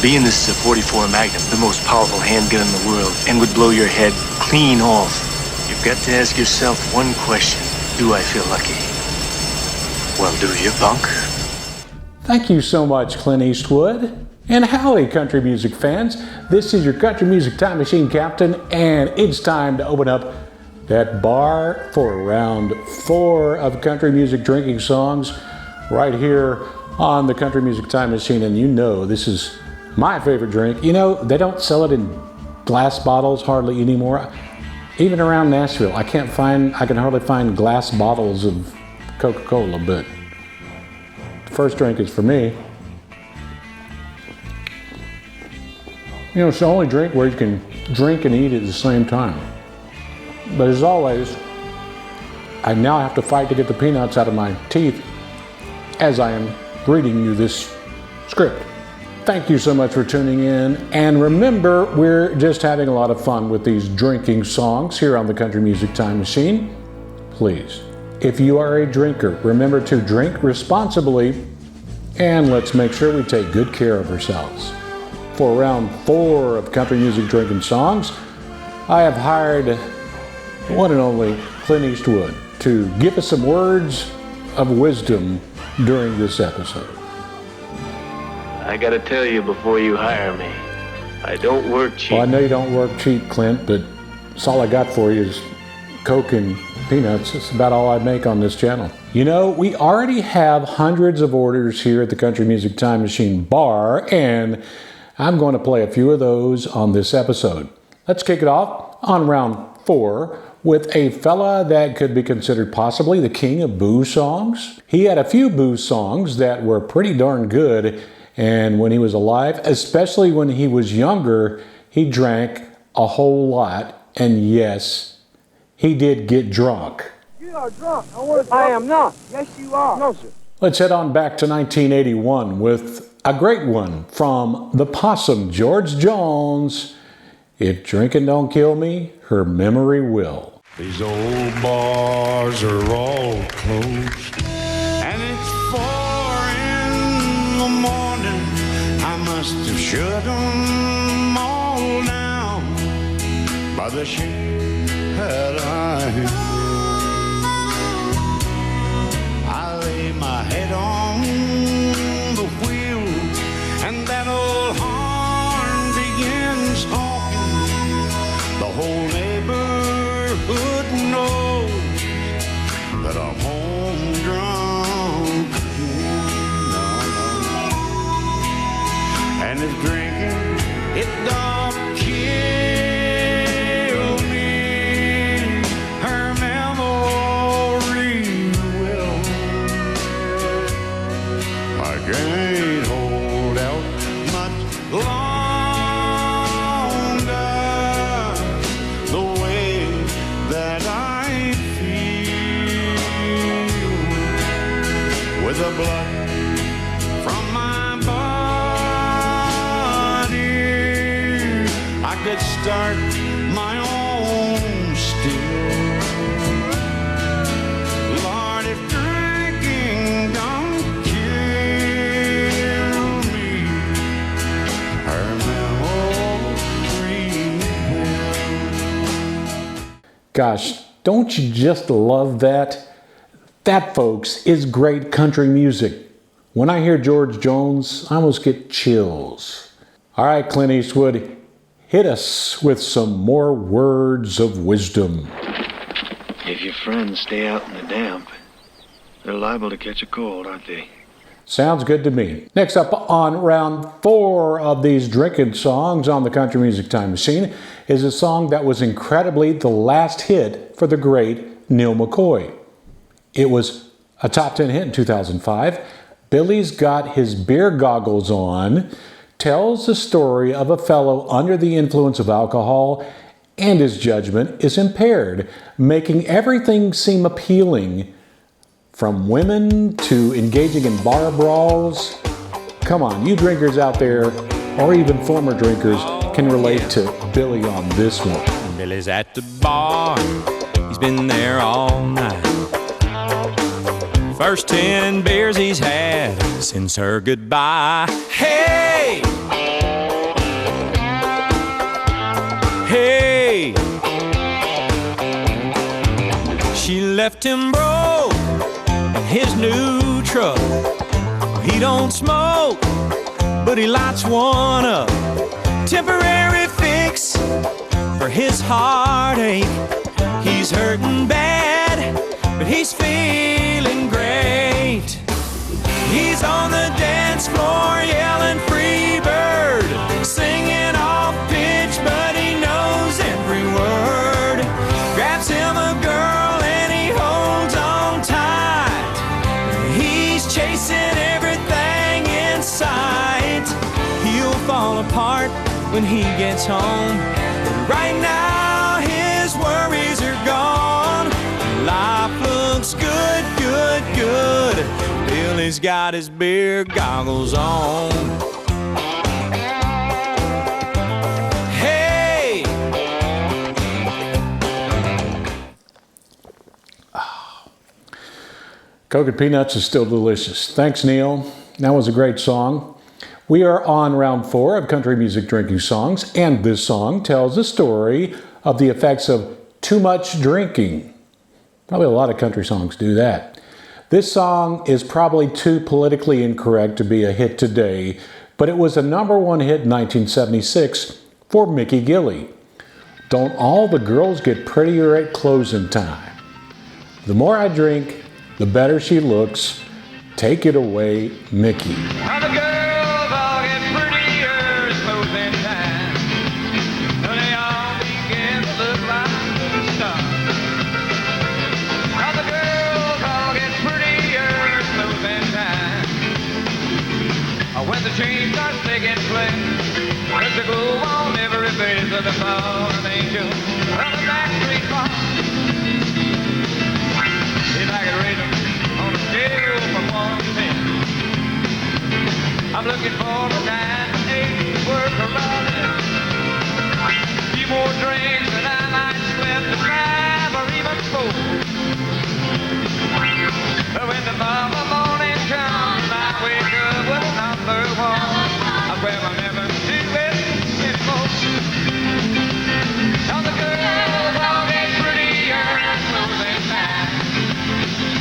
Being this is a 44 Magnum, the most powerful handgun in the world, and would blow your head clean off, you've got to ask yourself one question. Do I feel lucky? Well, do you, punk? Thank you so much, Clint Eastwood. And howdy, country music fans. This is your Country Music Time Machine Captain, and it's time to open up that bar for round 4 of country music drinking songs right here on the Country Music Time Machine. And you know this is my favorite drink. You know, they don't sell it in glass bottles hardly anymore. Even around Nashville, I can hardly find glass bottles of Coca-Cola, but the first drink is for me. You know, it's the only drink where you can drink and eat at the same time. But as always, I now have to fight to get the peanuts out of my teeth as I am reading you this script. Thank you so much for tuning in. And remember, we're just having a lot of fun with these drinking songs here on the Country Music Time Machine. Please, if you are a drinker, remember to drink responsibly, and let's make sure we take good care of ourselves. For round 4 of country music drinking songs, I have hired the one and only Clint Eastwood to give us some words of wisdom during this episode. I gotta tell you before you hire me, I don't work cheap. Well, I know you don't work cheap, Clint, but that's all I got for you is Coke and peanuts. It's about all I make on this channel. You know, we already have hundreds of orders here at the Country Music Time Machine bar, and I'm going to play a few of those on this episode. Let's kick it off on round 4 with a fella that could be considered possibly the king of booze songs. He had a few booze songs that were pretty darn good, and when he was alive, especially when he was younger, he drank a whole lot, and yes, he did get drunk. You are drunk. I am not. Yes, you are. No, sir. Let's head on back to 1981 with a great one from the Possum, George Jones. If drinking don't kill me, her memory will. These old bars are all closed, and it's 4 in the morning. I must have shut them all down by the shit that I lay my head on the wheel, and that old horn begins honking. The whole neighborhood knows that I'm home drunk again. And if drinking, it don't kill me, her memory will. I can't hold out much longer the way that I feel, with the blood from my body. I could start my own still. Lord, if drinking don't kill me, her memory will. Gosh, don't you just love that? That, folks, is great country music. When I hear George Jones, I almost get chills. All right, Clint Eastwood, hit us with some more words of wisdom. If your friends stay out in the damp, they're liable to catch a cold, aren't they? Sounds good to me. Next up on round 4 of these drinking songs on the Country Music Time Machine is a song that was incredibly the last hit for the great Neal McCoy. It was a top 10 hit in 2005. Billy's Got His Beer Goggles On tells the story of a fellow under the influence of alcohol, and his judgment is impaired, making everything seem appealing, from women to engaging in bar brawls. Come on, you drinkers out there, or even former drinkers, can relate to Billy on this one. Billy's at the bar, he's been there all night. First 10 beers he's had since her goodbye. Hey, left him broke in his new truck. He don't smoke, but he lights one up. Temporary fix for his heartache. He's hurting bad, but he's feeling great. He's on the dance floor yelling free bird, singing off pitch, but he knows every word. Grabs him a girl and he holds on tight. He's chasing everything in sight. He'll fall apart when he gets home. But right now his worries are gone. Life looks good, good, good. Billy's got his beer goggles on. Hey! Coke and Peanuts is still delicious. Thanks, Neal. That was a great song. We are on round 4 of country music drinking songs, and this song tells the story of the effects of too much drinking. Probably a lot of country songs do that. This song is probably too politically incorrect to be a hit today, but it was a #1 hit in 1976 for Mickey Gilley. Don't all the girls get prettier at closing time? The more I drink, the better she looks. Take it away, Mickey. Now the girls all get prettier as closing time. Now they all begin to look like the stars. Now the girls all get prettier as closing time. When the change starts taking place, there's a glow on every face of the fallen angel on the back street bar. If I could rate them on a scale from 1 to 10, I'm looking for a 9 to 8 worth of running. A few more drinks and I might slip to 5 or even 4. But when the morning comes, I wake up with number 1. I swear I'll never do it anymore. Now the girls all get prettier closing time.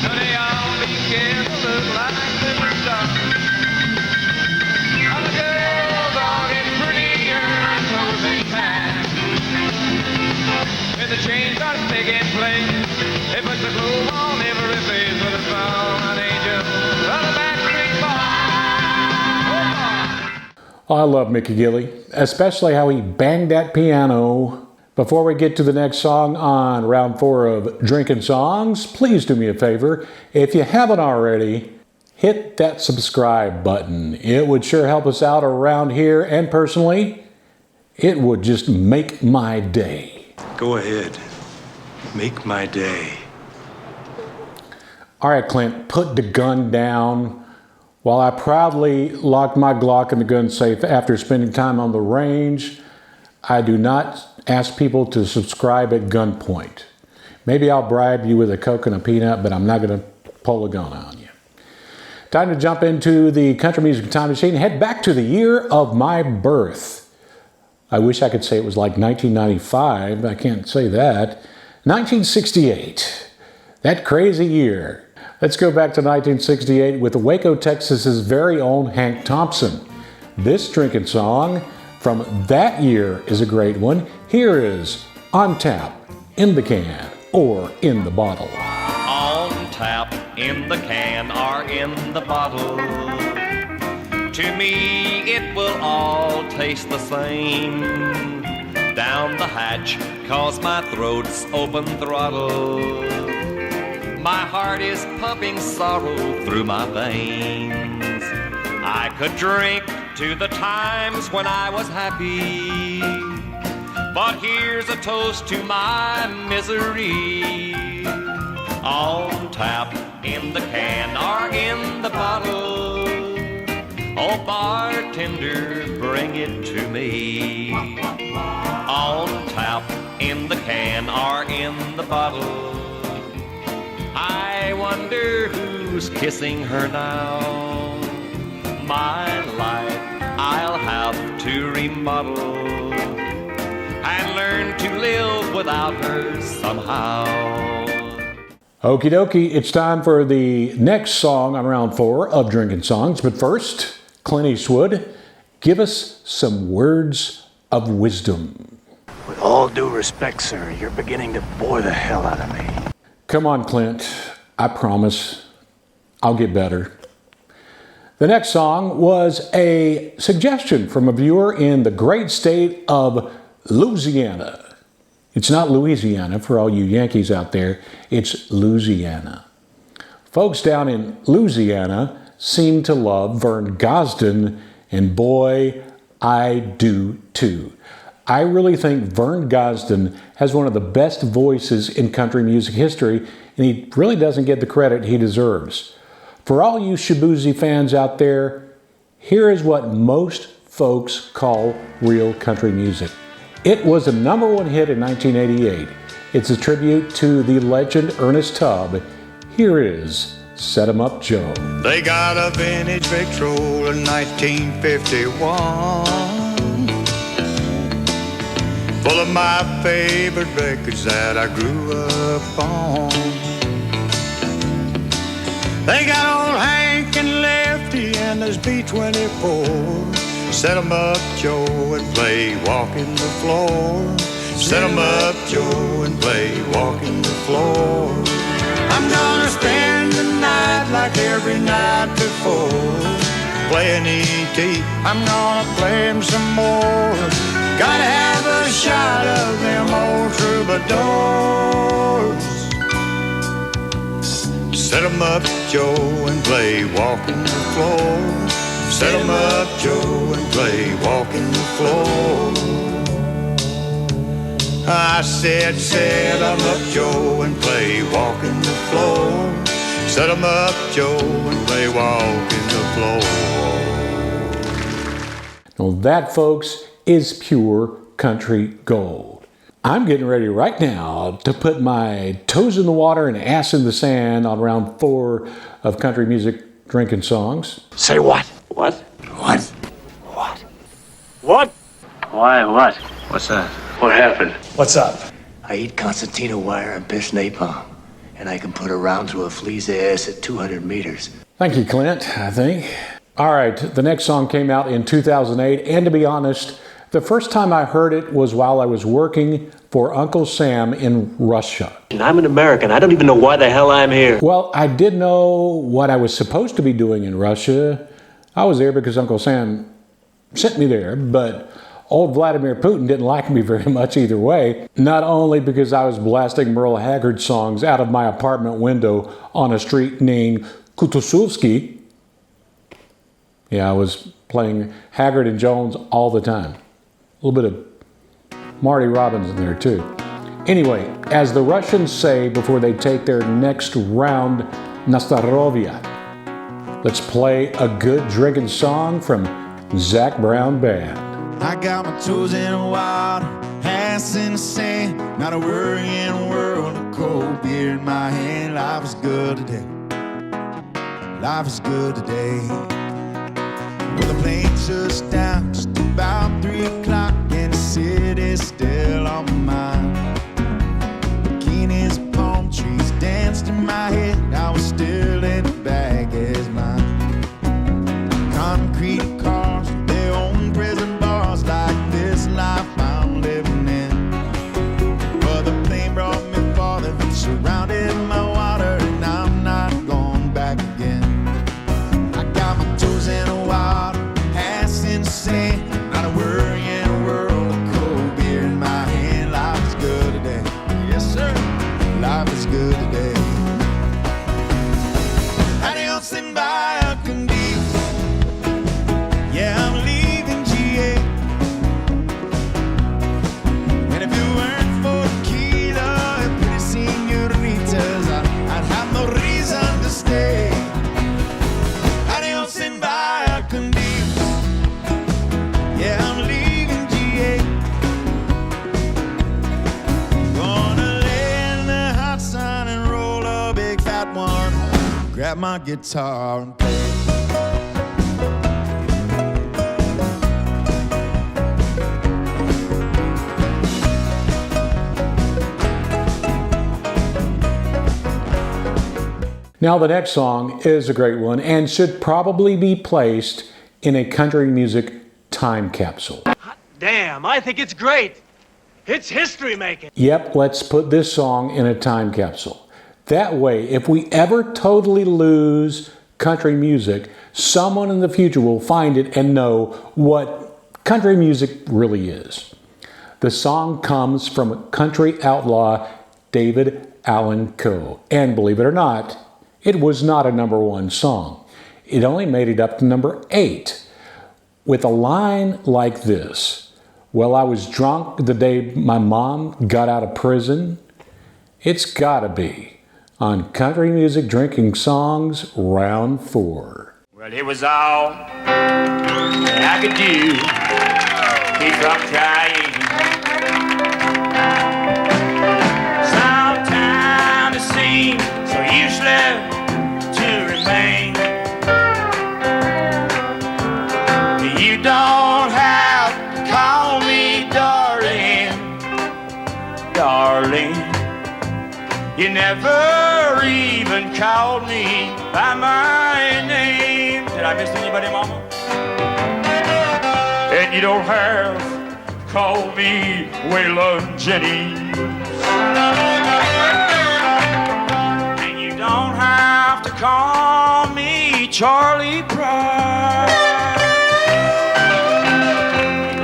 Now they all begin to look like superstars. Now the girls all get prettier closing time. When the change starts taking place, it puts a glow on every face with a fallen angel on the back street bar. Oh, I love Mickey Gilley, especially how he banged that piano. Before we get to the next song on round 4 of Drinking Songs, please do me a favor. If you haven't already, hit that subscribe button. It would sure help us out around here, and personally, it would just make my day. Go ahead. Make my day. All right, Clint, put the gun down. While I proudly locked my Glock in the gun safe after spending time on the range, I do not ask people to subscribe at gunpoint. Maybe I'll bribe you with a Coke and a peanut, but I'm not going to pull a gun on you. Time to jump into the country music time machine. Head back to the year of my birth. I wish I could say it was like 1995. I can't say that. 1968. That crazy year. Let's go back to 1968 with Waco, Texas's very own Hank Thompson. This drinking song from that year is a great one. Here is On Tap, In the Can, or In the Bottle. On tap, in the can, or in the bottle. To me, it will all taste the same. Down the hatch, 'cause my throat's open throttle. My heart is pumping sorrow through my veins. I could drink to the times when I was happy, but here's a toast to my misery. On tap, in the can, or in the bottle. Oh, bartender, bring it to me. On tap, in the can, or in the bottle. I wonder who's kissing her now. My life I'll have to remodel and learn to live without her somehow. Okie dokie, it's time for the next song on round 4 of Drinking Songs. But first, Clint Eastwood, give us some words of wisdom. With all due respect, sir, you're beginning to bore the hell out of me. Come on, Clint. I promise I'll get better. The next song was a suggestion from a viewer in the great state of Louisiana. It's not Louisiana for all you Yankees out there, it's Louisiana. Folks down in Louisiana seem to love Vern Gosdin, and boy, I do too. I really think Vern Gosdin has one of the best voices in country music history, and he really doesn't get the credit he deserves. For all you Shaboozey fans out there, here is what most folks call real country music. It was a #1 hit in 1988. It's a tribute to the legend Ernest Tubb. Here is Set 'Em Up Joe. They got a vintage Victrola in 1951, full of my favorite records that I grew up on. They got old Hank and Lefty and there's B-24. Set 'em up, Joe, and play Walking the Floor. Set 'em up, Joe, and play Walking the Floor. I'm gonna spend the night like every night before, playing E.T. I'm gonna play him some more. Gotta have a shot of them old troubadours. Set 'em up, Joe, and play Walking the Floor. Set 'em up, Joe, and play Walking the Floor. I said, set 'em up, Joe, and play Walking the Floor. Set 'em up, Joe, and play Walking the Floor. Now that, folks, is pure country gold. I'm getting ready right now to put my toes in the water and ass in the sand on round 4 of country music drinking songs. Say what? What? What? What? What? Why, what? What's that? What happened? What's up? I eat concertina wire and piss napalm, and I can put a round through a flea's ass at 200 meters. Thank you, Clint, I think. All right, the next song came out in 2008, and to be honest, the first time I heard it was while I was working for Uncle Sam in Russia. I'm an American. I don't even know why the hell I'm here. Well, I did know what I was supposed to be doing in Russia. I was there because Uncle Sam sent me there, but old Vladimir Putin didn't like me very much either way. Not only because I was blasting Merle Haggard songs out of my apartment window on a street named Kutuzovsky. Yeah, I was playing Haggard and Jones all the time. A little bit of Marty Robbins in there too. Anyway, as the Russians say before they take their next round, Nastarovia. Let's play a good drinking song from Zac Brown Band. I got my toes in the water, ass in the sand, not a worry in the world, a cold beer in my hand. Life is good today. Life is good today. Well, the plane touched down just about 3 o'clock, and the city's still on my mind. Bikinis, palm trees danced in my head. I was still in the bag as mine. Concrete cars, their own prison bars, like this life I'm living in. But the plane brought me farther, surrounded my water, and I'm not going back again. I got my toes in the water, ass in the sand, not a worry in the world, a cold beer in my hand. Life is good today, yes sir, life is good today. Adios and bye, condios. Yeah, I'm leaving GA. And if it weren't for tequila and pretty senoritas, I'd have no reason to stay. Adios and bye, condios. Yeah, I'm leaving GA. Gonna lay in the hot sun and roll a big fat one. Grab my guitar and play. Now the next song is a great one and should probably be placed in a country music time capsule. Damn, I think it's great. It's history making. Yep, let's put this song in a time capsule. That way, if we ever totally lose country music, someone in the future will find it and know what country music really is. The song comes from country outlaw David Allan Coe. And believe it or not, it was not a #1 song. It only made it up to #8 with a line like this. Well, I was drunk the day my mom got out of prison. It's gotta be on Country Music Drinking Songs Round 4. Well, it was all I could do. Keep from trying. Sometimes it seems so useless to remain. You don't have to call me darling, darling. You never even called me by my name. Did I miss anybody, Mama? And you don't have to call me Waylon Jennings. And you don't have to call me Charlie Pride.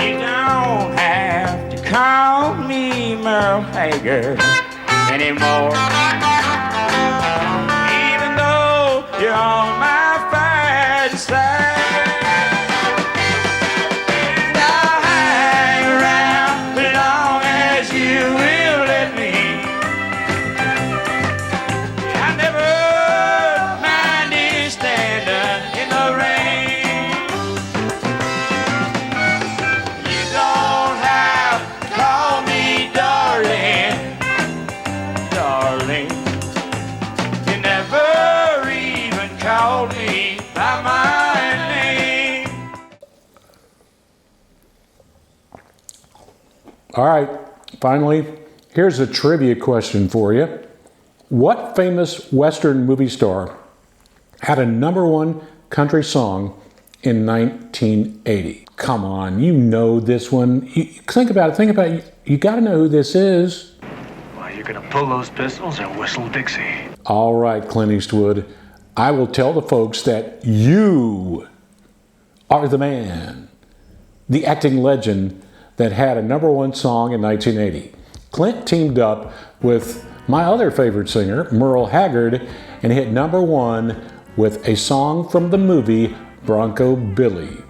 You don't have to call me Merle Haggard anymore. Even though you're on my bad side. And I'll hang around as long as you will let me. I never minded standing in the rain. You don't have to call me darling, darling. You never even called me by my name. All right, finally, here's a trivia question for you. What famous Western movie star had a #1 country song in 1980? Come on, you know this one. Think about it. You got to know who this is. Why, you're gonna pull those pistols and whistle Dixie. All right, Clint Eastwood, I will tell the folks that you are the man, the acting legend that had a #1 song in 1980. Clint teamed up with my other favorite singer, Merle Haggard, and hit #1 with a song from the movie Bronco Billy.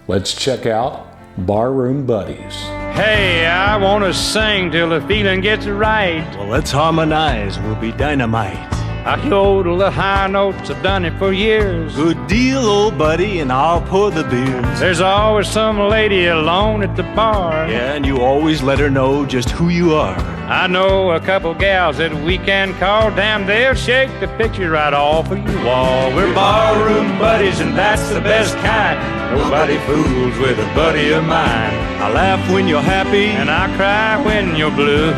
Let's check out Barroom Buddies. Hey, I wanna sing till the feeling gets right. Well, let's harmonize, we'll be dynamite. I yodel the high notes, I've done it for years. Good deal, old buddy, and I'll pour the beers. There's always some lady alone at the bar. Yeah, and you always let her know just who you are. I know a couple gals that we can call. Damn, they'll shake the picture right off of your wall. We're barroom buddies, and that's the best kind. Nobody fools with a buddy of mine. I laugh when you're happy, And I cry when you're blue.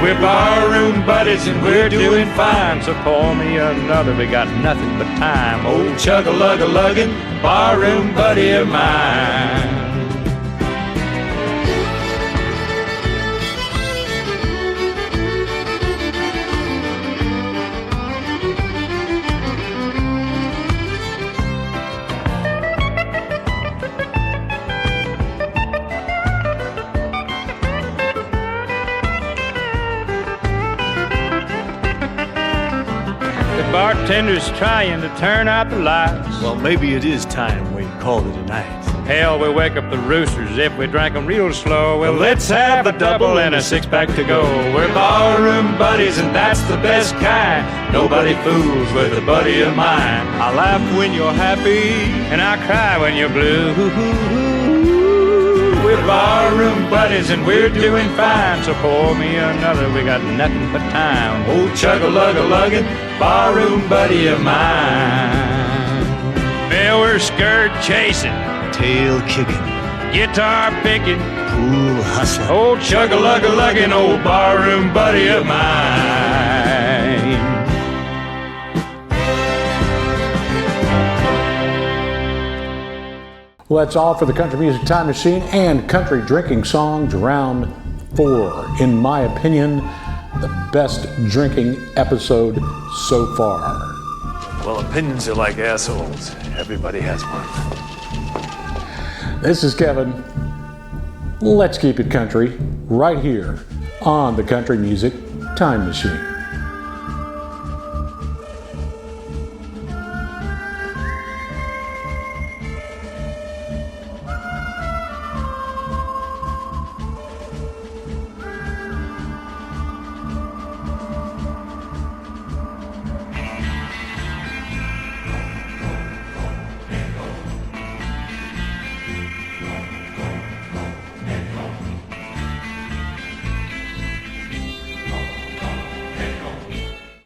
We're barroom buddies and we're doing fine. So pour me another, we got nothing but time. Old chug-a-lug-a-luggin', barroom buddy of mine. Bartender's trying to turn out the lights. well, maybe it is time we called it a night. Hell, we wake up the roosters if we drank 'em real slow. Well, let's have a double and a six-pack to go. We're barroom buddies and that's the best kind. Nobody fools with a buddy of mine. I laugh when you're happy, And I cry when you're blue. We're barroom buddies and we're doing fine. So pour me another, we got nothing but time. Old chug-a-lug-a-luggin', barroom buddy of mine. Well, we're skirt chasing, tail kicking, guitar picking, pool hustling. old chug-a-lug-a-luggin', old barroom buddy of mine. Well, that's all for the Country Music Time Machine and Country Drinking Songs Round 4. In my opinion, the best drinking episode so far. Well, opinions are like assholes. Everybody has one. This is Kevin. Let's keep it country right here on the Country Music Time Machine.